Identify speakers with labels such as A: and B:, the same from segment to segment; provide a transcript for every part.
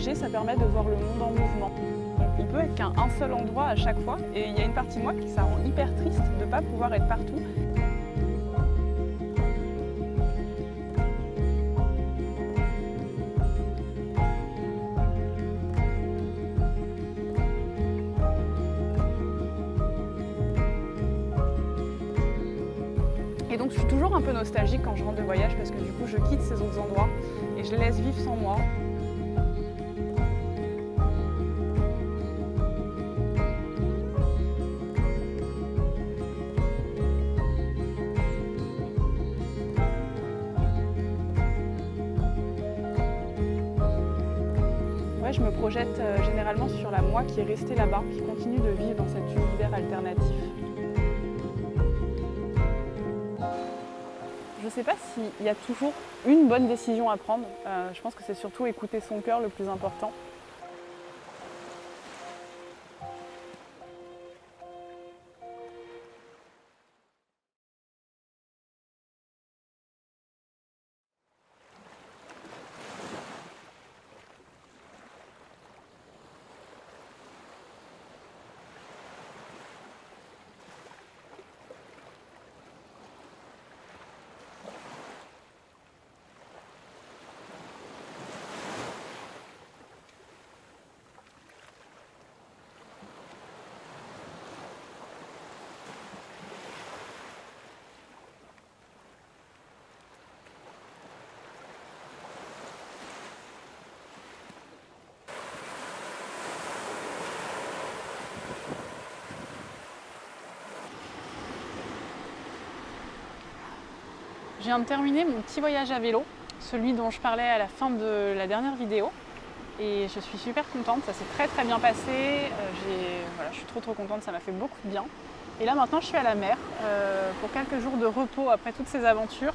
A: trajet, ça permet de voir le monde en mouvement. On peut être qu'à un seul endroit à chaque fois et il y a une partie de moi qui ça rend hyper triste de ne pas pouvoir être partout. Et donc je suis toujours un peu nostalgique quand je rentre de voyage parce que du coup je quitte ces autres endroits et je les laisse vivre sans moi. Ouais, je me projette généralement sur la moi qui est restée là-bas, qui continue de vivre dans cet univers alternatif. Je ne sais pas s'il y a toujours une bonne décision à prendre. Je pense que c'est surtout écouter son cœur le plus important. Je viens de terminer mon petit voyage à vélo, celui dont je parlais à la fin de la dernière vidéo. Et je suis super contente, ça s'est très bien passé. Je suis trop contente, ça m'a fait beaucoup de bien. Et là maintenant je suis à la mer pour quelques jours de repos après toutes ces aventures.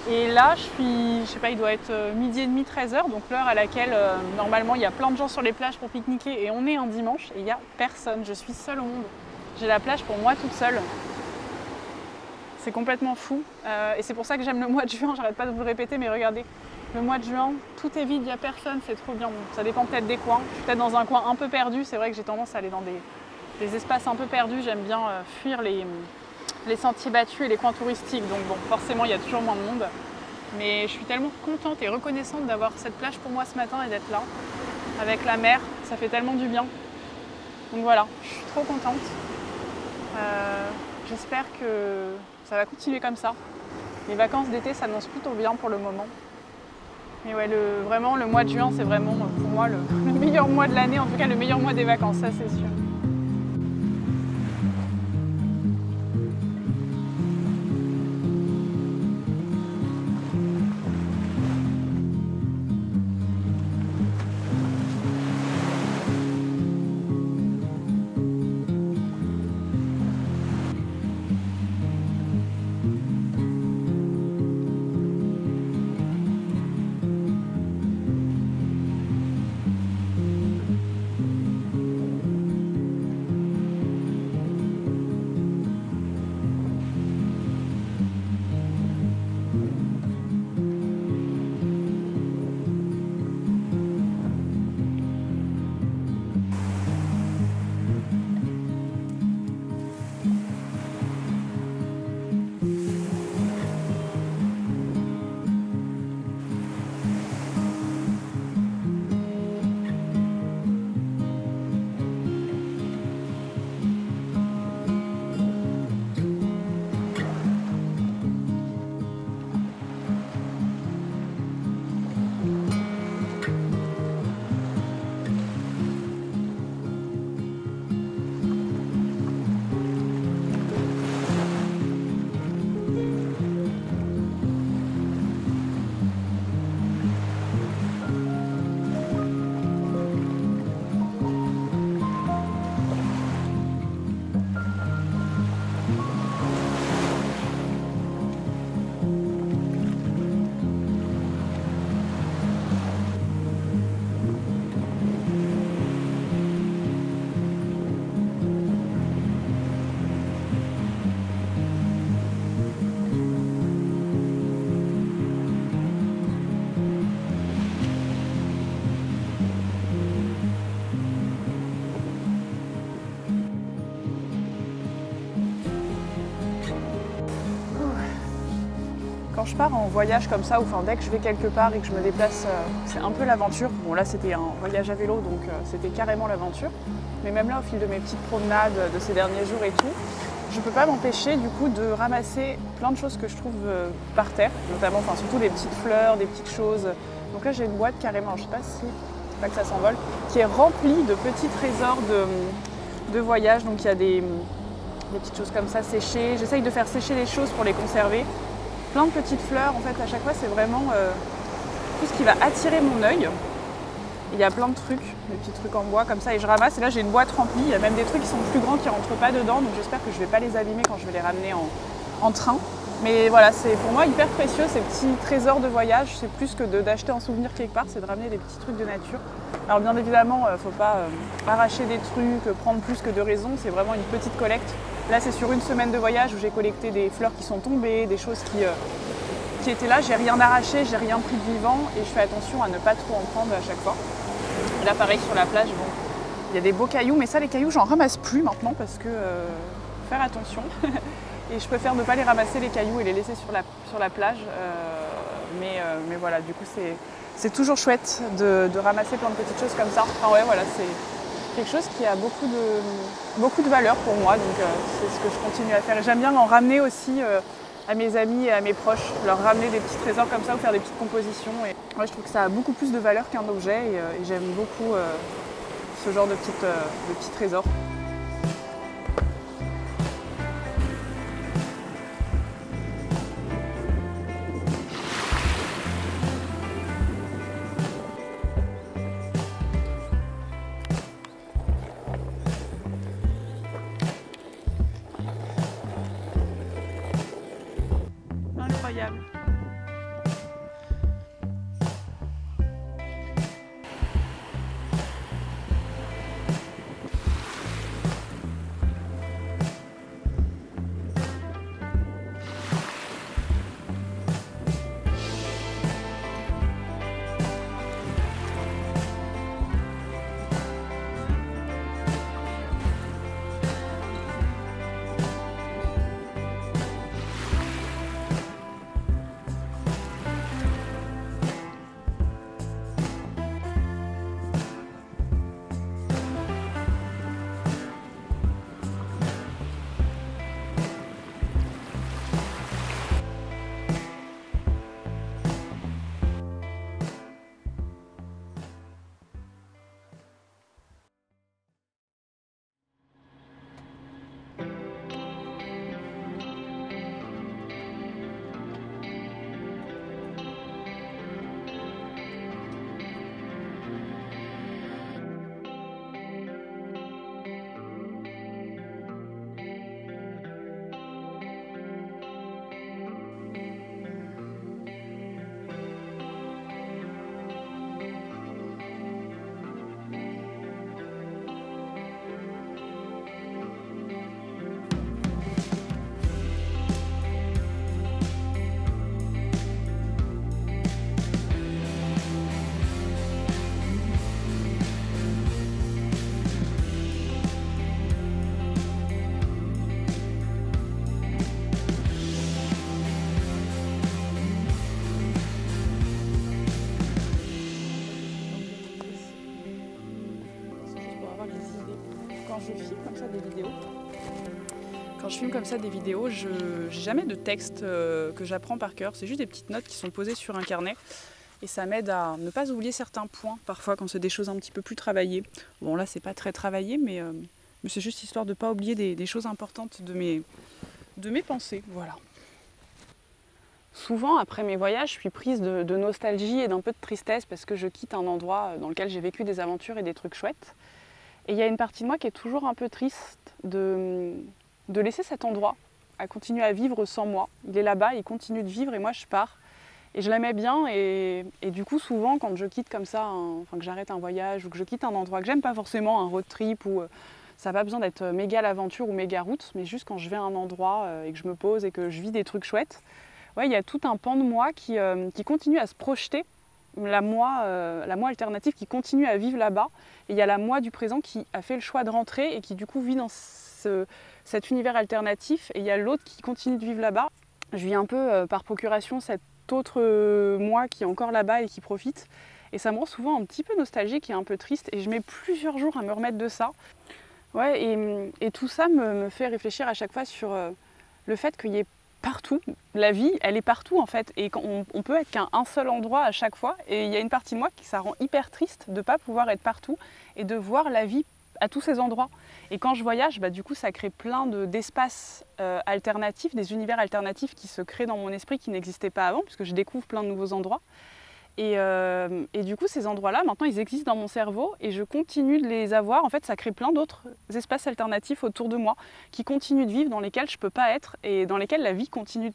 A: Et là je sais pas, il doit être midi et demi, 13h, donc l'heure à laquelle normalement il y a plein de gens sur les plages pour pique-niquer et on est un dimanche et il n'y a personne, je suis seule au monde. J'ai la plage pour moi toute seule. C'est complètement fou et c'est pour ça que j'aime le mois de juin, j'arrête pas de vous le répéter, mais regardez, le mois de juin, tout est vide, il n'y a personne, c'est trop bien. Bon, ça dépend peut-être des coins, je suis peut-être dans un coin un peu perdu, c'est vrai que j'ai tendance à aller dans des espaces un peu perdus, j'aime bien fuir les sentiers battus et les coins touristiques, donc bon, forcément il y a toujours moins de monde. Mais je suis tellement contente et reconnaissante d'avoir cette plage pour moi ce matin et d'être là, avec la mer, ça fait tellement du bien. Donc voilà, je suis trop contente. J'espère que ça va continuer comme ça. Les vacances d'été s'annoncent plutôt bien pour le moment. Mais ouais, vraiment le mois de juin, c'est vraiment pour moi le meilleur mois de l'année, en tout cas le meilleur mois des vacances, ça c'est sûr. Quand je pars en voyage comme ça, ou enfin dès que je vais quelque part et que je me déplace, c'est un peu l'aventure. Bon là c'était un voyage à vélo, donc c'était carrément l'aventure. Mais même là, au fil de mes petites promenades de ces derniers jours et tout, je ne peux pas m'empêcher du coup de ramasser plein de choses que je trouve par terre, notamment, enfin surtout des petites fleurs, des petites choses. Donc là j'ai une boîte carrément, je ne sais pas si, pas que ça s'envole, qui est remplie de petits trésors de voyage. Donc il y a des petites choses comme ça séchées. J'essaye de faire sécher les choses pour les conserver. Plein de petites fleurs, en fait à chaque fois c'est vraiment tout ce qui va attirer mon œil. Il y a plein de trucs, des petits trucs en bois comme ça et je ramasse. Et là j'ai une boîte remplie, il y a même des trucs qui sont plus grands qui ne rentrent pas dedans. Donc j'espère que je ne vais pas les abîmer quand je vais les ramener en train. Mais voilà, c'est pour moi hyper précieux ces petits trésors de voyage. C'est plus que d'acheter un souvenir quelque part, c'est de ramener des petits trucs de nature. Alors bien évidemment, il ne faut pas arracher des trucs, prendre plus que de raison. C'est vraiment une petite collecte. Là c'est sur une semaine de voyage où j'ai collecté des fleurs qui sont tombées, des choses qui étaient là. J'ai rien arraché, j'ai rien pris de vivant et je fais attention à ne pas trop en prendre à chaque fois. Et là pareil sur la plage, bon, il y a des beaux cailloux, mais ça les cailloux j'en ramasse plus maintenant parce que faire attention. Et je préfère ne pas les ramasser les cailloux et les laisser sur la plage. Mais voilà, du coup c'est toujours chouette de ramasser plein de petites choses comme ça. Enfin ouais, voilà, c'est quelque chose qui a beaucoup de valeur pour moi, donc c'est ce que je continue à faire. Et j'aime bien en ramener aussi à mes amis et à mes proches, leur ramener des petits trésors comme ça ou faire des petites compositions. Et moi je trouve que ça a beaucoup plus de valeur qu'un objet et j'aime beaucoup ce genre de petits trésors. Incroyable. Quand je filme comme ça des vidéos, je n'ai jamais de texte que j'apprends par cœur. C'est juste des petites notes qui sont posées sur un carnet. Et ça m'aide à ne pas oublier certains points, parfois quand c'est des choses un petit peu plus travaillées. Bon là c'est pas très travaillé, mais c'est juste histoire de ne pas oublier des choses importantes de mes pensées. Voilà. Souvent après mes voyages, je suis prise de nostalgie et d'un peu de tristesse parce que je quitte un endroit dans lequel j'ai vécu des aventures et des trucs chouettes. Et il y a une partie de moi qui est toujours un peu triste de laisser cet endroit à continuer à vivre sans moi. Il est là-bas, il continue de vivre et moi je pars. Et je l'aimais bien et du coup souvent quand je quitte comme ça, que j'arrête un voyage ou que je quitte un endroit que j'aime pas forcément, un road trip ou ça n'a pas besoin d'être méga l'aventure ou méga route, mais juste quand je vais à un endroit et que je me pose et que je vis des trucs chouettes, ouais, il y a tout un pan de moi qui continue à se projeter. La moi alternative qui continue à vivre là-bas. Et il y a la moi du présent qui a fait le choix de rentrer et qui du coup vit dans cet univers alternatif. Et il y a l'autre qui continue de vivre là-bas. je vis un peu par procuration cet autre moi qui est encore là-bas et qui profite. Et ça me rend souvent un petit peu nostalgique et un peu triste. Et je mets plusieurs jours à me remettre de ça. Ouais, et tout ça me fait réfléchir à chaque fois sur le fait qu'il y ait partout, la vie, elle est partout en fait. Et on peut être qu'à un seul endroit à chaque fois. Et il y a une partie de moi qui ça rend hyper triste de ne pas pouvoir être partout et de voir la vie à tous ces endroits. Et quand je voyage, du coup, ça crée plein d'espaces alternatifs, des univers alternatifs qui se créent dans mon esprit qui n'existaient pas avant, puisque je découvre plein de nouveaux endroits. Et du coup, ces endroits-là, maintenant, ils existent dans mon cerveau et je continue de les avoir. En fait, ça crée plein d'autres espaces alternatifs autour de moi qui continuent de vivre, dans lesquels je ne peux pas être et dans lesquels la vie continue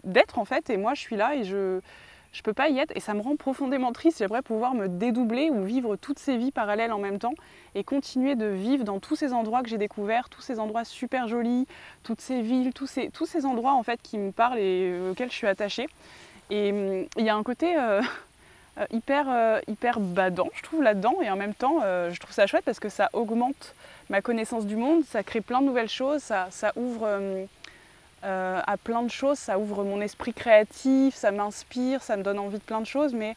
A: d'être, en fait. Et moi, je suis là et je ne peux pas y être. Et ça me rend profondément triste. J'aimerais pouvoir me dédoubler ou vivre toutes ces vies parallèles en même temps et continuer de vivre dans tous ces endroits que j'ai découverts, tous ces endroits super jolis, toutes ces villes, tous ces endroits, en fait, qui me parlent et auxquels je suis attachée. Et il y a un côté hyper badant, je trouve, là-dedans. Et en même temps, je trouve ça chouette parce que ça augmente ma connaissance du monde, ça crée plein de nouvelles choses, ça ouvre à plein de choses, ça ouvre mon esprit créatif, ça m'inspire, ça me donne envie de plein de choses. Mais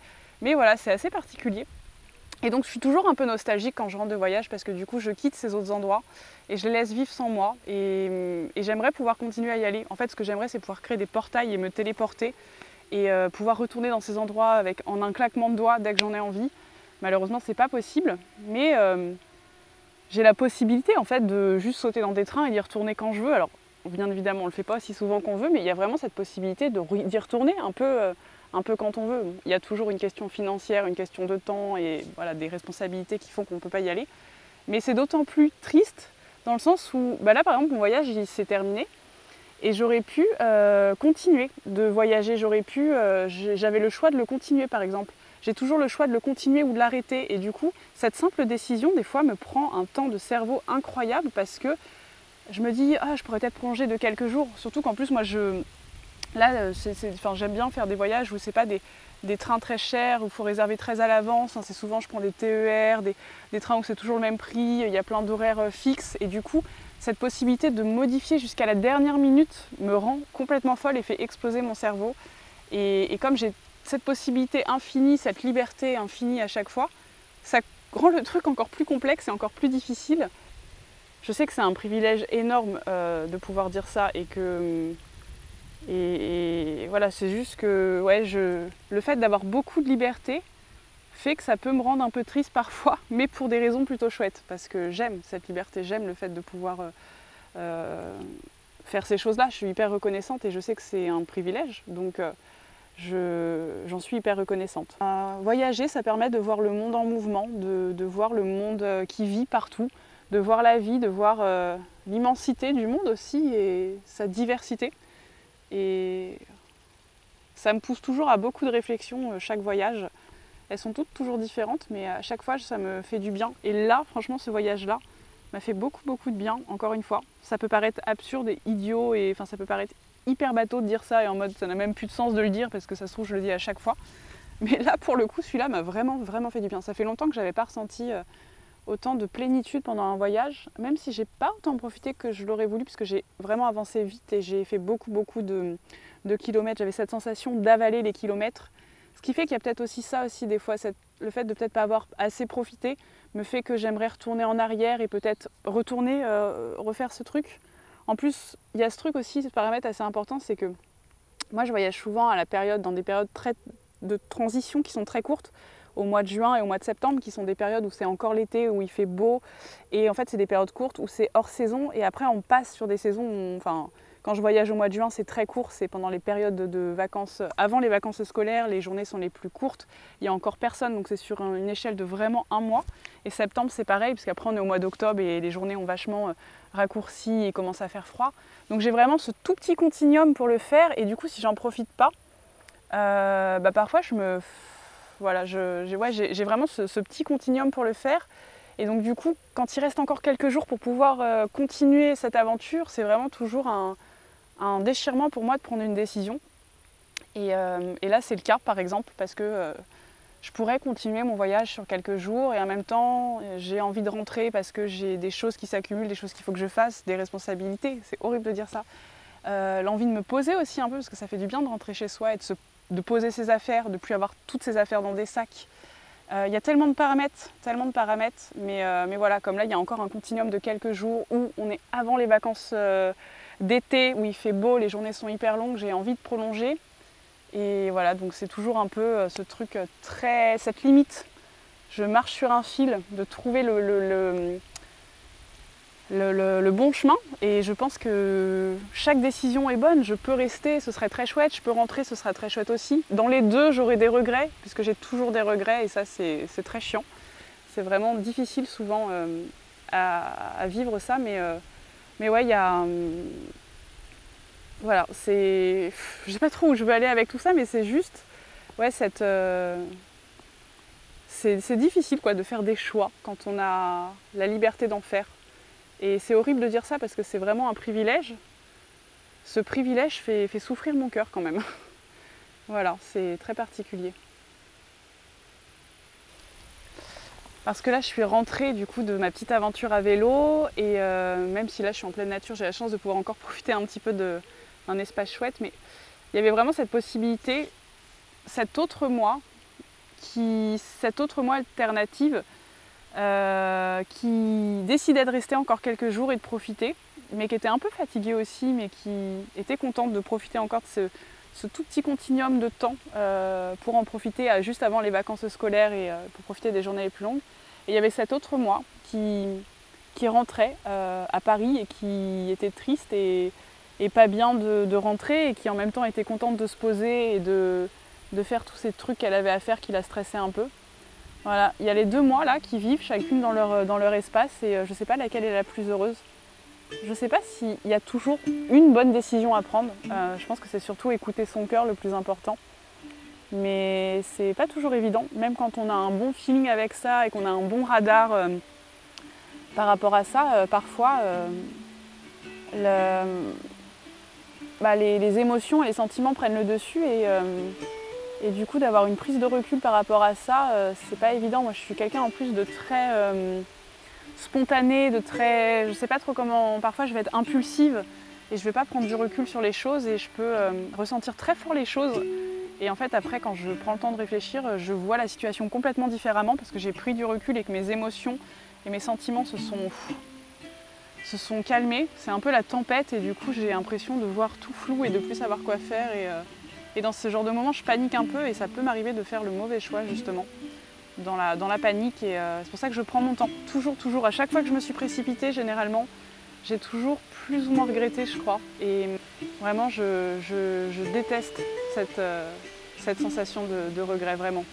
A: voilà, c'est assez particulier. Et donc je suis toujours un peu nostalgique quand je rentre de voyage parce que du coup je quitte ces autres endroits et je les laisse vivre sans moi. Et j'aimerais pouvoir continuer à y aller. En fait, ce que j'aimerais, c'est pouvoir créer des portails et me téléporter et pouvoir retourner dans ces endroits en un claquement de doigts dès que j'en ai envie. Malheureusement, c'est pas possible, mais j'ai la possibilité en fait de juste sauter dans des trains et d'y retourner quand je veux. Alors, bien évidemment, on le fait pas aussi souvent qu'on veut, mais il y a vraiment cette possibilité d'y retourner un peu quand on veut. Il y a toujours une question financière, une question de temps et voilà, des responsabilités qui font qu'on ne peut pas y aller. Mais c'est d'autant plus triste dans le sens où, là par exemple, mon voyage il s'est terminé. Et j'aurais pu continuer de voyager, j'avais le choix de le continuer par exemple. J'ai toujours le choix de le continuer ou de l'arrêter. Et du coup, cette simple décision, des fois, me prend un temps de cerveau incroyable parce que je me dis, je pourrais être prolongée de quelques jours. Surtout qu'en plus, moi, j'aime bien faire des voyages où c'est pas des trains très chers, où il faut réserver très à l'avance. C'est souvent, je prends des TER, des trains où c'est toujours le même prix, il y a plein d'horaires fixes. Et du coup, cette possibilité de modifier jusqu'à la dernière minute me rend complètement folle et fait exploser mon cerveau. Et comme j'ai cette possibilité infinie, cette liberté infinie à chaque fois, ça rend le truc encore plus complexe et encore plus difficile. Je sais que c'est un privilège énorme de pouvoir dire ça et que... Et voilà, c'est juste que le fait d'avoir beaucoup de liberté fait que ça peut me rendre un peu triste parfois, mais pour des raisons plutôt chouettes, parce que j'aime cette liberté, j'aime le fait de pouvoir faire ces choses-là. Je suis hyper reconnaissante et je sais que c'est un privilège, donc j'en suis hyper reconnaissante. Voyager, ça permet de voir le monde en mouvement, de voir le monde qui vit partout, de voir la vie, de voir l'immensité du monde aussi et sa diversité. Et ça me pousse toujours à beaucoup de réflexions chaque voyage. Elles sont toutes toujours différentes, mais à chaque fois, ça me fait du bien. Et là, franchement, ce voyage-là m'a fait beaucoup de bien, encore une fois. Ça peut paraître absurde et idiot, et ça peut paraître hyper bateau de dire ça, et en mode, ça n'a même plus de sens de le dire, parce que ça se trouve, je le dis à chaque fois. Mais là, pour le coup, celui-là m'a vraiment fait du bien. Ça fait longtemps que je n'avais pas ressenti autant de plénitude pendant un voyage, même si j'ai pas autant profité que je l'aurais voulu, parce que j'ai vraiment avancé vite et j'ai fait beaucoup de kilomètres. J'avais cette sensation d'avaler les kilomètres. Ce qui fait qu'il y a peut-être aussi ça aussi des fois, le fait de peut-être pas avoir assez profité me fait que j'aimerais retourner en arrière et peut-être retourner, refaire ce truc. En plus, il y a ce truc aussi, ce paramètre assez important, c'est que moi je voyage souvent dans des périodes de transition qui sont très courtes, au mois de juin et au mois de septembre, qui sont des périodes où c'est encore l'été, où il fait beau. Et en fait, c'est des périodes courtes où c'est hors saison. Et après, on passe sur des saisons quand je voyage au mois de juin, c'est très court, c'est pendant les périodes de vacances, avant les vacances scolaires, les journées sont les plus courtes, il n'y a encore personne, donc c'est sur une échelle de vraiment un mois. Et septembre, c'est pareil, parce qu'après on est au mois d'octobre et les journées ont vachement raccourci et il commence à faire froid. Donc j'ai vraiment ce tout petit continuum pour le faire, et du coup, si j'en profite pas, parfois j'ai vraiment ce petit continuum pour le faire. Et donc du coup, quand il reste encore quelques jours pour pouvoir continuer cette aventure, c'est vraiment toujours un déchirement pour moi de prendre une décision. Et là, c'est le cas, par exemple, parce que je pourrais continuer mon voyage sur quelques jours et en même temps, j'ai envie de rentrer parce que j'ai des choses qui s'accumulent, des choses qu'il faut que je fasse, des responsabilités. C'est horrible de dire ça. l'envie de me poser aussi un peu, parce que ça fait du bien de rentrer chez soi et de poser ses affaires, de ne plus avoir toutes ses affaires dans des sacs. Il y a tellement de paramètres, mais voilà, comme là il y a encore un continuum de quelques jours où on est avant les vacances d'été, où il fait beau, les journées sont hyper longues, j'ai envie de prolonger. Et voilà, donc c'est toujours un peu ce truc cette limite. Je marche sur un fil de trouver le bon chemin, et je pense que chaque décision est bonne. Je peux rester, ce serait très chouette, je peux rentrer, ce sera très chouette aussi. Dans les deux, j'aurai des regrets, puisque j'ai toujours des regrets, et ça c'est très chiant. C'est vraiment difficile souvent à vivre ça, mais ouais, il y a... voilà, je sais pas trop où je veux aller avec tout ça, mais c'est juste, ouais, c'est difficile quoi, de faire des choix quand on a la liberté d'en faire. Et c'est horrible de dire ça parce que c'est vraiment un privilège. Ce privilège fait souffrir mon cœur quand même. Voilà, c'est très particulier. Parce que là, je suis rentrée du coup de ma petite aventure à vélo, et même si là je suis en pleine nature, j'ai la chance de pouvoir encore profiter un petit peu d'un espace chouette, mais il y avait vraiment cette possibilité, cette autre moi alternative, qui décidait de rester encore quelques jours et de profiter, mais qui était un peu fatiguée aussi, mais qui était contente de profiter encore de ce tout petit continuum de temps pour en profiter juste avant les vacances scolaires et pour profiter des journées les plus longues. Et il y avait cet autre moi qui rentrait à Paris et qui était triste et pas bien de rentrer, et qui en même temps était contente de se poser et de faire tous ces trucs qu'elle avait à faire qui la stressaient un peu. Voilà, il y a les deux moi là qui vivent chacune dans leur espace, et je ne sais pas laquelle est la plus heureuse. Je ne sais pas s'il y a toujours une bonne décision à prendre. Je pense que c'est surtout écouter son cœur le plus important. Mais c'est pas toujours évident, même quand on a un bon feeling avec ça et qu'on a un bon radar par rapport à ça, parfois les émotions et les sentiments prennent le dessus, et du coup d'avoir une prise de recul par rapport à ça, c'est pas évident. Moi je suis quelqu'un en plus de très spontané, je sais pas trop comment, parfois je vais être impulsive et je vais pas prendre du recul sur les choses, et je peux ressentir très fort les choses, et en fait après quand je prends le temps de réfléchir, je vois la situation complètement différemment parce que j'ai pris du recul et que mes émotions et mes sentiments se sont calmés. C'est un peu la tempête, et du coup j'ai l'impression de voir tout flou et de plus savoir quoi faire, et dans ce genre de moment je panique un peu, et ça peut m'arriver de faire le mauvais choix justement dans la panique, et c'est pour ça que je prends mon temps, toujours, à chaque fois que je me suis précipitée, généralement, j'ai toujours plus ou moins regretté, je crois, et vraiment je déteste cette sensation de regret, vraiment.